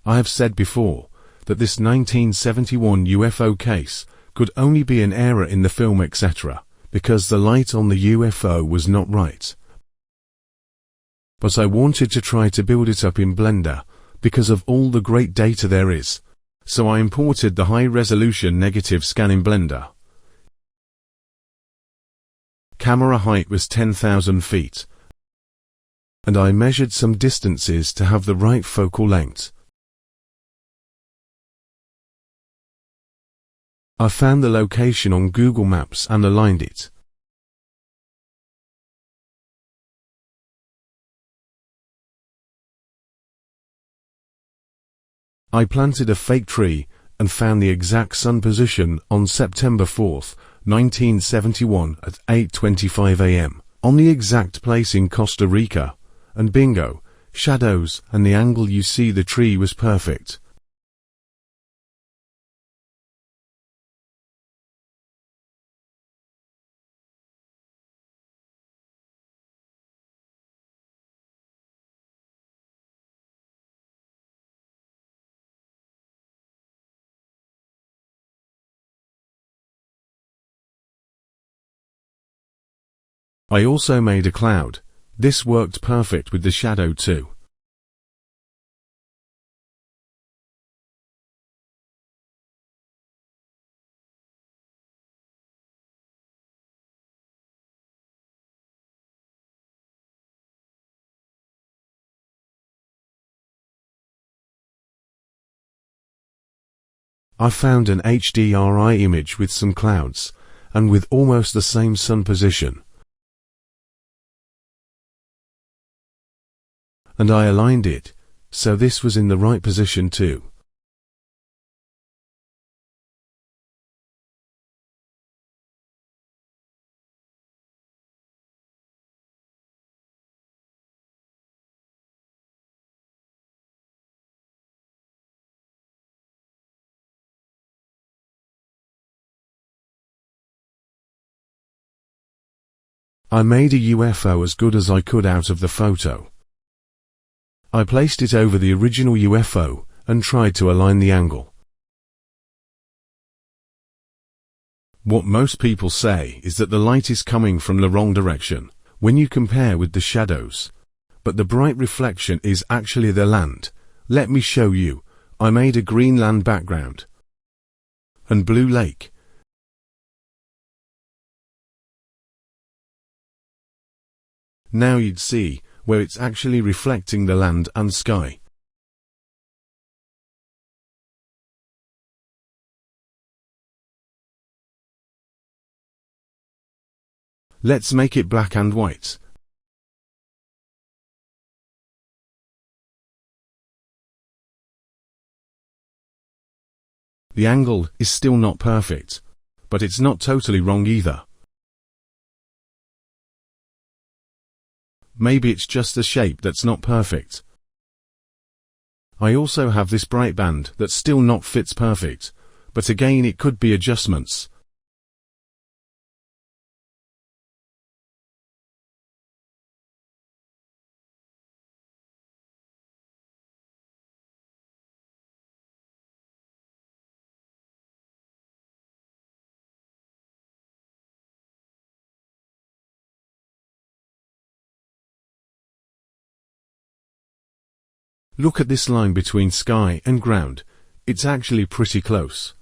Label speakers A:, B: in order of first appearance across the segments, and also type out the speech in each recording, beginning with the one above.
A: I have said before that this 1971 UFO case could only be an error in the film etc., because the light on the UFO was not right. But I wanted to try to build it up in Blender, because of all the great data there is, so I imported the high-resolution negative scan in Blender. Camera height was 10,000 feet, and I measured some distances to have the right focal length. I found the location on Google Maps and aligned it. I planted a fake tree and found the exact sun position on September 4th, 1971 at 8:25 a.m. on the exact place in Costa Rica, and bingo, shadows and the angle you see the tree was perfect. I also made a cloud. This worked perfect with the shadow too. I found an HDRI image with some clouds, and with almost the same sun position. And I aligned it, so this was in the right position too. I made a UFO as good as I could out of the photo. I placed it over the original UFO and tried to align the angle. What most people say is that the light is coming from the wrong direction when you compare with the shadows, but the bright reflection is actually the land. Let me show you. I made a green land background and blue lake. Now you'd see where it's actually reflecting the land and sky. Let's make it black and white. The angle is still not perfect, but it's not totally wrong either. Maybe it's just the shape that's not perfect. I also have this bright band that still not fits perfect, but again it could be adjustments. Look at this line between sky and ground. It's actually pretty close.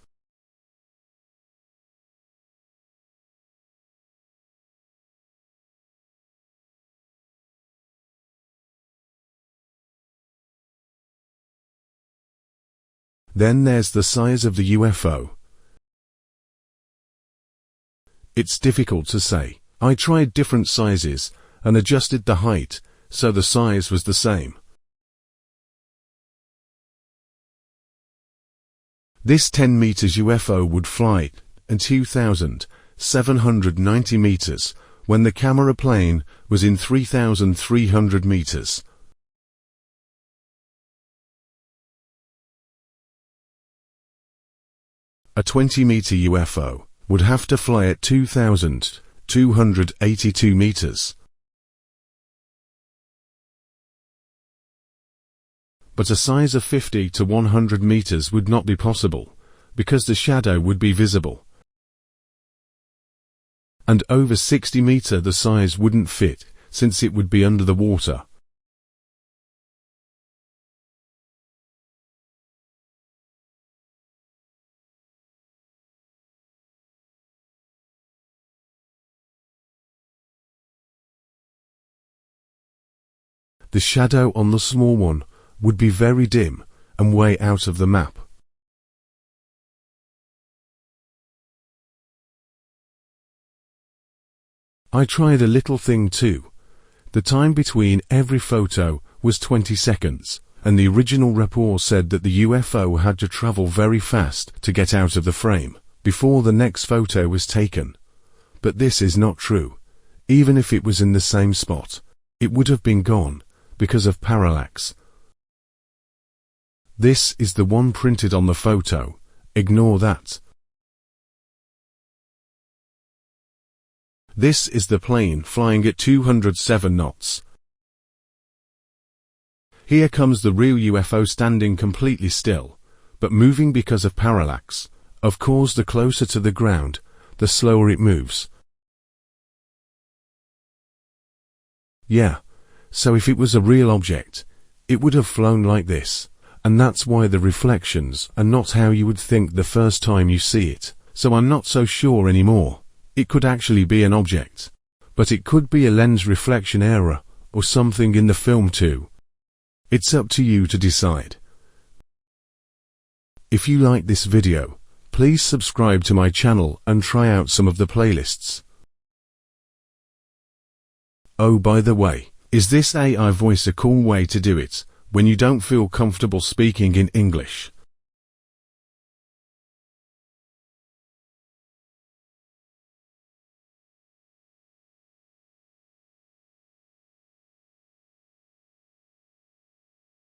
A: Then there's the size of the UFO. It's difficult to say. I tried different sizes and adjusted the height, so the size was the same. This 10 meters UFO would fly at 2,790 meters when the camera plane was in 3,300 meters. A 20-meter UFO would have to fly at 2,282 meters. but a size of 50 to 100 meters would not be possible, because the shadow would be visible. And over 60 meter the size wouldn't fit, since it would be under the water. The shadow on the small one would be very dim and way out of the map. I tried a little thing too. The time between every photo was 20 seconds, and the original report said that the UFO had to travel very fast to get out of the frame before the next photo was taken. But this is not true. Even if it was in the same spot, it would have been gone because of parallax. This is the one printed on the photo. Ignore that. This is the plane flying at 207 knots. Here comes the real UFO standing completely still, but moving because of parallax. Of course, the closer to the ground, the slower it moves. Yeah, so if it was a real object, it would have flown like this, and that's why the reflections are not how you would think the first time you see it. So I'm not so sure anymore. It could actually be an object, but it could be a lens reflection error or something in the film too. It's up to you to decide. If you like this video, please subscribe to my channel and try out some of the playlists. Oh, by the way, is this AI voice a cool way to do it when you don't feel comfortable speaking in English?